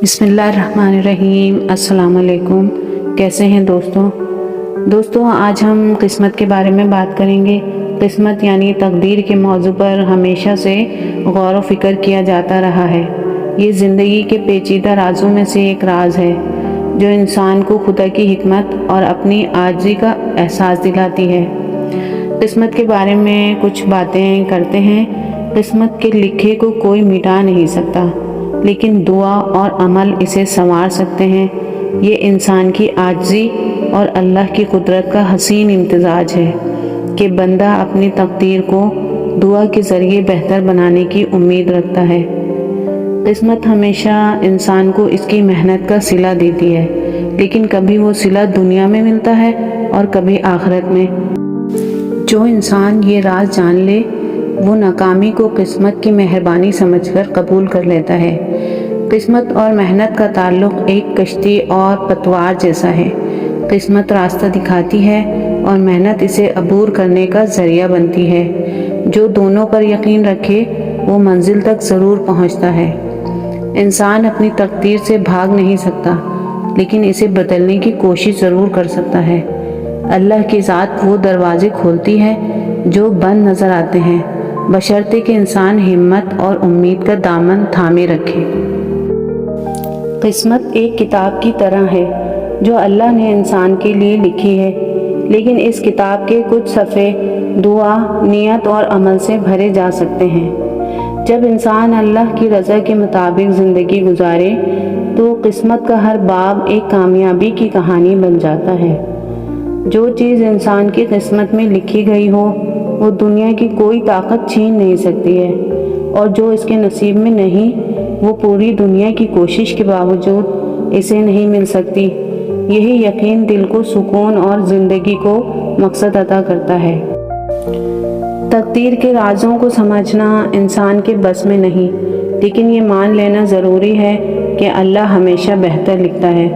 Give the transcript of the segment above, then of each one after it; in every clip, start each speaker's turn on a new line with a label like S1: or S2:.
S1: بسم اللہ الرحمن الرحیم۔ السلام علیکم، کیسے ہیں دوستوں آج ہم قسمت کے بارے میں بات کریں گے۔ قسمت یعنی تقدیر کے موضوع پر ہمیشہ سے غور و فکر کیا جاتا رہا ہے۔ یہ زندگی کے پیچیدہ رازوں میں سے ایک راز ہے جو انسان کو خدا کی حکمت اور اپنی عاجزی کا احساس دلاتی ہے۔ قسمت کے بارے میں کچھ باتیں کرتے ہیں۔ قسمت کے لکھے کو کوئی مٹا نہیں سکتا، لیکن دعا اور عمل اسے سنوار سکتے ہیں۔ یہ انسان کی عاجزی اور اللہ کی قدرت کا حسین امتزاج ہے کہ بندہ اپنی تقدیر کو دعا کے ذریعے بہتر بنانے کی امید رکھتا ہے۔ قسمت ہمیشہ انسان کو اس کی محنت کا صلہ دیتی ہے، لیکن کبھی وہ صلہ دنیا میں ملتا ہے اور کبھی آخرت میں۔ جو انسان یہ راز جان لے وہ ناکامی کو قسمت کی مہربانی سمجھ کر قبول کر لیتا ہے۔ قسمت اور محنت کا تعلق ایک کشتی اور پتوار جیسا ہے۔ قسمت راستہ دکھاتی ہے اور محنت اسے عبور کرنے کا ذریعہ بنتی ہے۔ جو دونوں پر یقین رکھے وہ منزل تک ضرور پہنچتا ہے۔ انسان اپنی تقدیر سے بھاگ نہیں سکتا، لیکن اسے بدلنے کی کوشش ضرور کر سکتا ہے۔ اللہ کی ذات وہ دروازے کھولتی ہے جو بند نظر آتے ہیں، بشرطے کہ انسان ہمت اور امید کا دامن تھامے رکھے۔ قسمت ایک کتاب کی طرح ہے جو اللہ نے انسان کے لیے لکھی ہے، لیکن اس کتاب کے کچھ صفحے دعا، نیت اور عمل سے بھرے جا سکتے ہیں۔ جب انسان اللہ کی رضا کے مطابق زندگی گزارے تو قسمت کا ہر باب ایک کامیابی کی کہانی بن جاتا ہے۔ جو چیز انسان کی قسمت میں لکھی گئی ہو وہ دنیا کی کوئی طاقت چھین نہیں سکتی ہے، اور جو اس کے نصیب میں نہیں وہ پوری دنیا کی کوشش کے باوجود اسے نہیں مل سکتی۔ یہی یقین دل کو سکون اور زندگی کو مقصد عطا کرتا ہے۔ تقدیر کے رازوں کو سمجھنا انسان کے بس میں نہیں، لیکن یہ مان لینا ضروری ہے کہ اللہ ہمیشہ بہتر لکھتا ہے۔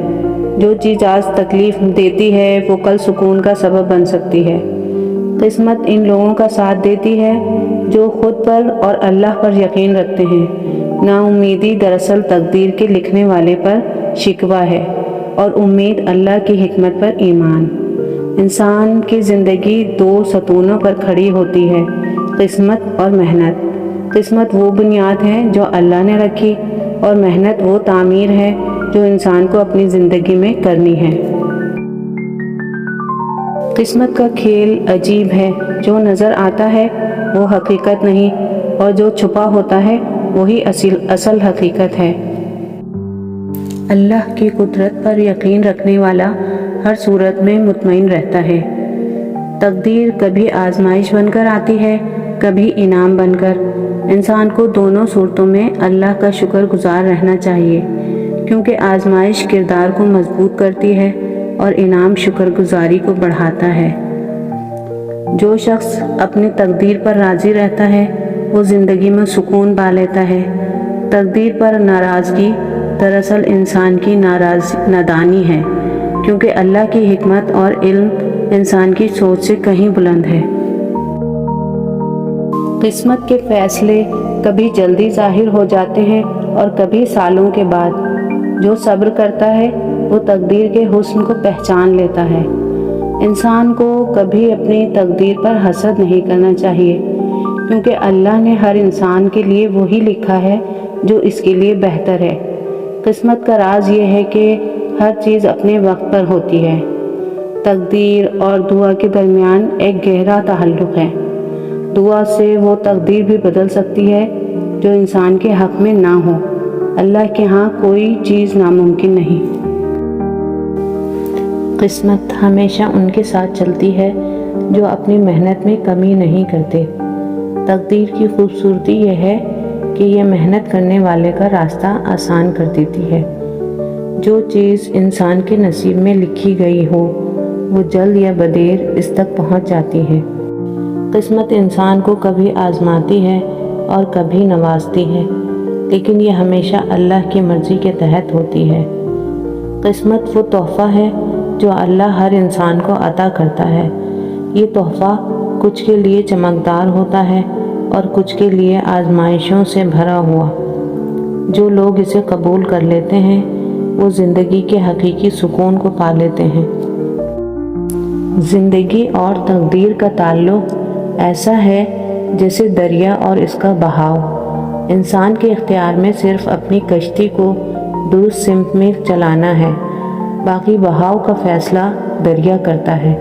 S1: جو چیز آج تکلیف دیتی ہے وہ کل سکون کا سبب بن سکتی ہے۔ قسمت ان لوگوں کا ساتھ دیتی ہے جو خود پر اور اللہ پر یقین رکھتے ہیں۔ نا امیدی دراصل تقدیر کے لکھنے والے پر شکوہ ہے، اور امید اللہ کی حکمت پر ایمان۔ انسان کی زندگی دو ستونوں پر کھڑی ہوتی ہے، قسمت اور محنت۔ قسمت وہ بنیاد ہے جو اللہ نے رکھی، اور محنت وہ تعمیر ہے جو انسان کو اپنی زندگی میں کرنی ہے۔ قسمت کا کھیل عجیب ہے، جو نظر آتا ہے وہ حقیقت نہیں، اور جو چھپا ہوتا ہے وہی اصل حقیقت ہے۔ اللہ کی قدرت پر یقین رکھنے والا ہر صورت میں مطمئن رہتا ہے۔ تقدیر کبھی آزمائش بن کر آتی ہے، کبھی انعام بن کر۔ انسان کو دونوں صورتوں میں اللہ کا شکر گزار رہنا چاہیے، کیونکہ آزمائش کردار کو مضبوط کرتی ہے اور انعام شکر گزاری کو بڑھاتا ہے۔ جو شخص اپنی تقدیر پر راضی رہتا ہے وہ زندگی میں سکون پا لیتا ہے۔ تقدیر پر ناراضگی دراصل انسان کی نادانی ہے، کیونکہ اللہ کی حکمت اور علم انسان کی سوچ سے کہیں بلند ہے۔ قسمت کے فیصلے کبھی جلدی ظاہر ہو جاتے ہیں اور کبھی سالوں کے بعد۔ جو صبر کرتا ہے وہ تقدیر کے حسن کو پہچان لیتا ہے۔ انسان کو کبھی اپنی تقدیر پر حسد نہیں کرنا چاہیے، کیونکہ اللہ نے ہر انسان کے لیے وہی لکھا ہے جو اس کے لیے بہتر ہے۔ قسمت کا راز یہ ہے کہ ہر چیز اپنے وقت پر ہوتی ہے۔ تقدیر اور دعا کے درمیان ایک گہرا تعلق ہے۔ دعا سے وہ تقدیر بھی بدل سکتی ہے جو انسان کے حق میں نہ ہو۔ اللہ کے ہاں کوئی چیز ناممکن نہیں۔ قسمت ہمیشہ ان کے ساتھ چلتی ہے جو اپنی محنت میں کمی نہیں کرتے۔ تقدیر کی خوبصورتی یہ ہے کہ یہ محنت کرنے والے کا راستہ آسان کر دیتی ہے۔ جو چیز انسان کے نصیب میں لکھی گئی ہو وہ جلد یا بدیر اس تک پہنچ جاتی ہے۔ قسمت انسان کو کبھی آزماتی ہے اور کبھی نوازتی ہے، لیکن یہ ہمیشہ اللہ کی مرضی کے تحت ہوتی ہے۔ قسمت وہ تحفہ ہے جو اللہ ہر انسان کو عطا کرتا ہے۔ یہ تحفہ کچھ کے لیے چمکدار ہوتا ہے اور کچھ کے لیے آزمائشوں سے بھرا ہوا۔ جو لوگ اسے قبول کر لیتے ہیں وہ زندگی کے حقیقی سکون کو پا لیتے ہیں۔ زندگی اور تقدیر کا تعلق ایسا ہے جیسے دریا اور اس کا بہاؤ۔ انسان کے اختیار میں صرف اپنی کشتی کو درست سمت میں چلانا ہے، باقی بہاؤ کا فیصلہ دریا کرتا ہے۔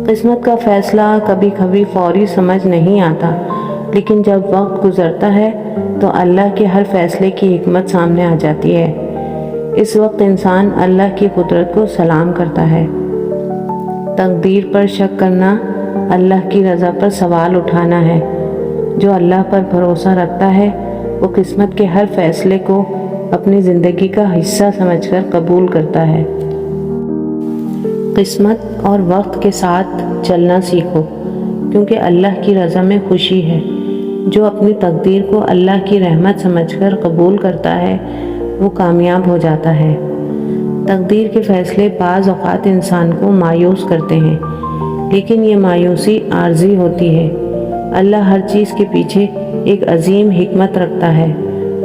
S1: قسمت کا فیصلہ کبھی کبھی فوری سمجھ نہیں آتا، لیکن جب وقت گزرتا ہے تو اللہ کے ہر فیصلے کی حکمت سامنے آ جاتی ہے۔ اس وقت انسان اللہ کی قدرت کو سلام کرتا ہے۔ تقدیر پر شک کرنا اللہ کی رضا پر سوال اٹھانا ہے۔ جو اللہ پر بھروسہ رکھتا ہے وہ قسمت کے ہر فیصلے کو اپنی زندگی کا حصہ سمجھ کر قبول کرتا ہے۔ قسمت اور وقت کے ساتھ چلنا سیکھو، کیونکہ اللہ کی رضا میں خوشی ہے۔ جو اپنی تقدیر کو اللہ کی رحمت سمجھ کر قبول کرتا ہے وہ کامیاب ہو جاتا ہے۔ تقدیر کے فیصلے بعض اوقات انسان کو مایوس کرتے ہیں، لیکن یہ مایوسی عارضی ہوتی ہے۔ اللہ ہر چیز کے پیچھے ایک عظیم حکمت رکھتا ہے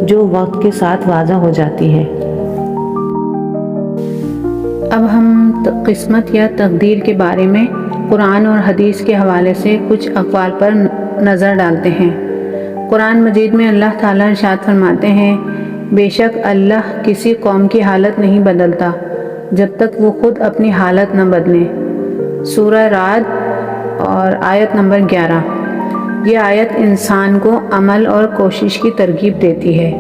S1: جو وقت کے ساتھ واضح ہو جاتی ہے۔ اب ہم قسمت یا تقدیر کے بارے میں قرآن اور حدیث کے حوالے سے کچھ اقوال پر نظر ڈالتے ہیں۔ قرآن مجید میں اللہ تعالیٰ ارشاد فرماتے ہیں، بے شک اللہ کسی قوم کی حالت نہیں بدلتا جب تک وہ خود اپنی حالت نہ بدلیں۔ سورہ رعد اور آیت نمبر 11۔ یہ آیت انسان کو عمل اور کوشش کی ترغیب دیتی ہے۔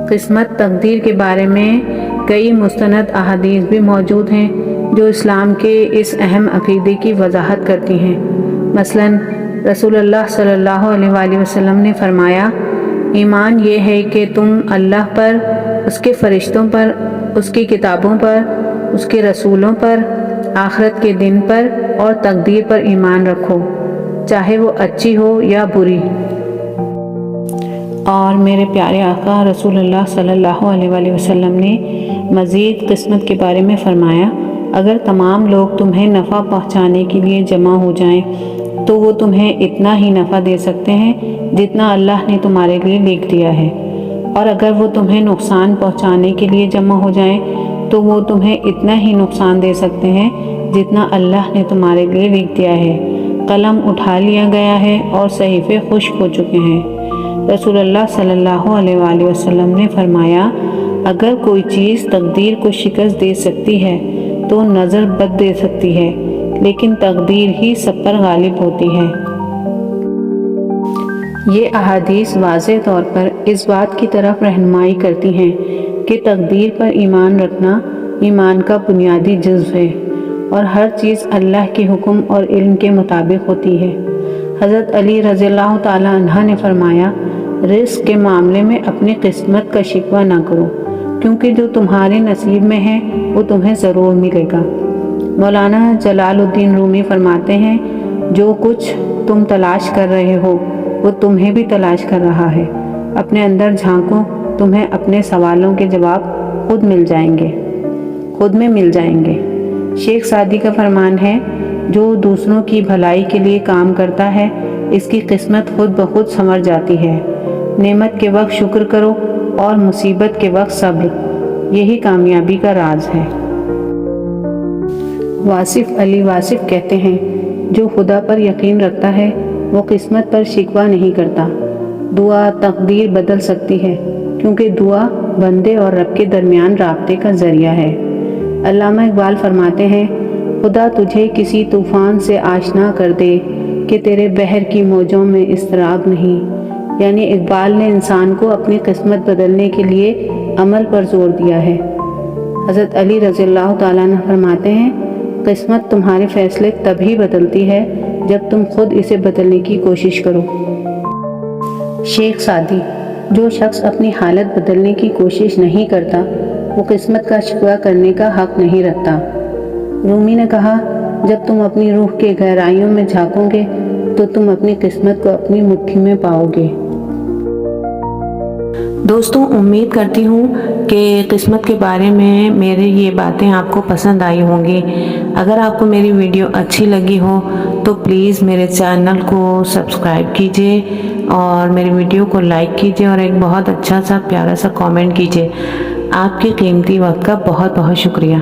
S1: قسمت تقدیر کے بارے میں کئی مستند احادیث بھی موجود ہیں جو اسلام کے اس اہم عقیدے کی وضاحت کرتی ہیں۔ مثلاً رسول اللہ صلی اللہ علیہ وآلہ وسلم نے فرمایا، ایمان یہ ہے کہ تم اللہ پر، اس کے فرشتوں پر، اس کی کتابوں پر، اس کے رسولوں پر، آخرت کے دن پر اور تقدیر پر ایمان رکھو، چاہے وہ اچھی ہو یا بری۔ اور میرے پیارے آقا رسول اللہ صلی اللہ علیہ وآلہ وسلم نے مزید قسمت کے بارے میں فرمایا، اگر تمام لوگ تمہیں نفع پہنچانے کے لیے جمع ہو جائیں تو وہ تمہیں اتنا ہی نفع دے سکتے ہیں جتنا اللہ نے تمہارے لیے لکھ دیا ہے، اور اگر وہ تمہیں نقصان پہنچانے کے لیے جمع ہو جائیں تو وہ تمہیں اتنا ہی نقصان دے سکتے ہیں جتنا اللہ نے تمہارے لیے لکھ دیا ہے۔ قلم اٹھا لیا گیا ہے اور صحیفے خشک ہو چکے ہیں۔ رسول اللہ صلی اللہ علیہ وآلہ وسلم نے فرمایا، اگر کوئی چیز تقدیر کو شکست دے سکتی ہے تو نظر بد دے سکتی ہے، لیکن تقدیر ہی سب پر غالب ہوتی ہے۔ یہ احادیث واضح طور پر اس بات کی طرف رہنمائی کرتی ہیں کہ تقدیر پر ایمان رکھنا ایمان کا بنیادی جزو ہے اور ہر چیز اللہ کے حکم اور علم کے مطابق ہوتی ہے۔ حضرت علی رضی اللہ تعالیٰ عنہ نے فرمایا، رزق کے معاملے میں اپنی قسمت کا شکوہ نہ کرو، کیونکہ جو تمہارے نصیب میں ہے وہ تمہیں ضرور ملے گا۔ مولانا جلال الدین رومی فرماتے ہیں، جو کچھ تم تلاش کر رہے ہو وہ تمہیں بھی تلاش کر رہا ہے۔ اپنے اندر جھانکو، تمہیں اپنے سوالوں کے جواب خود میں مل جائیں گے۔ شیخ سعدی کا فرمان ہے، جو دوسروں کی بھلائی کے لیے کام کرتا ہے اس کی قسمت خود بخود سنور جاتی ہے۔ نعمت کے وقت شکر کرو اور مصیبت کے وقت صبر، یہی کامیابی کا راز ہے۔ واصف علی واصف کہتے ہیں، جو خدا پر یقین رکھتا ہے وہ قسمت پر شکوہ نہیں کرتا۔ دعا تقدیر بدل سکتی ہے، کیونکہ دعا بندے اور رب کے درمیان رابطے کا ذریعہ ہے۔ علامہ اقبال فرماتے ہیں، خدا تجھے کسی طوفان سے آشنا کر دے کہ تیرے بحر کی موجوں میں اضطراب نہیں۔ یعنی اقبال نے انسان کو اپنی قسمت بدلنے کے لیے عمل پر زور دیا ہے۔ حضرت علی رضی اللہ تعالیٰ عنہ فرماتے ہیں، قسمت تمہارے فیصلے تبھی بدلتی ہے جب تم خود اسے بدلنے کی کوشش کرو۔ شیخ سعدی، جو شخص اپنی حالت بدلنے کی کوشش نہیں کرتا وہ قسمت کا شکوہ کرنے کا حق نہیں رکھتا۔ رومی نے کہا، جب تم اپنی روح کے گہرائیوں میں جھانکو گے تو تم اپنی قسمت کو اپنی مٹھی میں پاؤ گے۔ دوستوں امید کرتی ہوں کہ قسمت کے بارے میں میری یہ باتیں آپ کو پسند آئی ہوں گی۔ اگر آپ کو میری ویڈیو اچھی لگی ہو تو پلیز میرے چینل کو سبسکرائب کیجئے اور میری ویڈیو کو لائک کیجئے اور ایک بہت اچھا سا پیارا سا کامنٹ کیجئے۔ آپ کے قیمتی وقت کا بہت بہت شکریہ۔